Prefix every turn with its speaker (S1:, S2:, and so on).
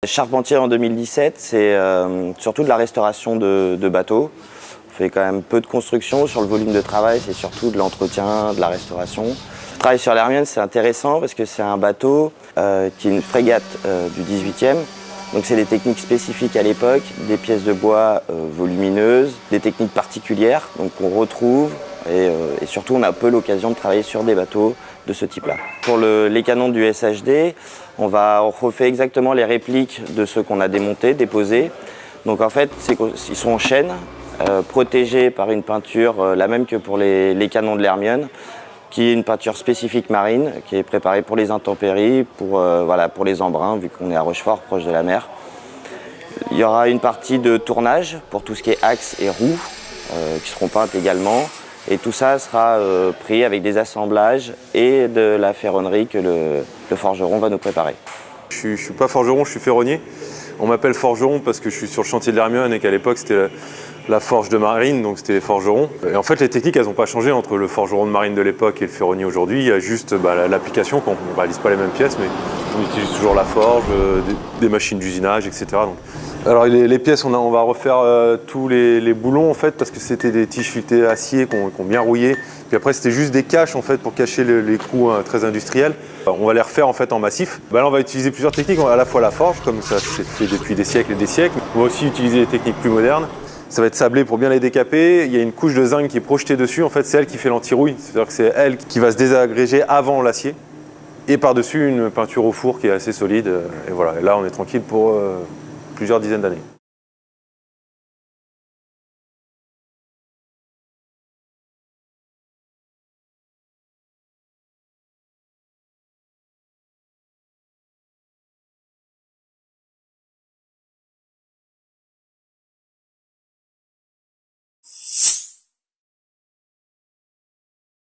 S1: Charpentier en 2017, c'est surtout de la restauration de bateaux. On fait quand même peu de construction. Sur le volume de travail, c'est surtout de l'entretien, de la restauration. Le travail sur l'Hermione, c'est intéressant parce que c'est un bateau qui est une frégate du 18e. Donc c'est des techniques spécifiques à l'époque, des pièces de bois volumineuses, des techniques particulières qu'on retrouve et surtout on a peu l'occasion de travailler sur des bateaux de ce type-là. Pour les canons du SHD, on refait exactement les répliques de ceux qu'on a démontés, déposés. Donc en fait, ils sont en chêne, protégés par une peinture la même que pour les canons de l'Hermione, qui est une peinture spécifique marine, qui est préparée pour les intempéries, pour les embruns, vu qu'on est à Rochefort, proche de la mer. Il y aura une partie de tournage pour tout ce qui est axes et roues, qui seront peintes également. Et tout ça sera pris avec des assemblages et de la ferronnerie que le forgeron va nous préparer.
S2: Je ne suis pas forgeron, je suis ferronnier. On m'appelle forgeron parce que je suis sur le chantier de l'Hermione et qu'à l'époque c'était la forge de marine, donc c'était les forgerons. Et en fait les techniques elles n'ont pas changé entre le forgeron de marine de l'époque et le ferronnier aujourd'hui. Il y a juste l'application, on ne réalise pas les mêmes pièces, mais on utilise toujours la forge, des machines d'usinage, etc. Donc, alors les pièces, on va refaire tous les boulons en fait, parce que c'était des tiges filetées acier qu'on bien rouillé. Puis après c'était juste des caches en fait pour cacher les coups très industriels. On va les refaire en fait en massif. Là on va utiliser plusieurs techniques, à la fois la forge, comme ça s'est fait depuis des siècles et des siècles. On va aussi utiliser des techniques plus modernes. Ça va être sablé pour bien les décaper. Il y a une couche de zinc qui est projetée dessus. En fait, c'est elle qui fait l'anti-rouille. C'est-à-dire que c'est elle qui va se désagréger avant l'acier. Et par-dessus, une peinture au four qui est assez solide. Et voilà. Et là, on est tranquille pour plusieurs dizaines d'années.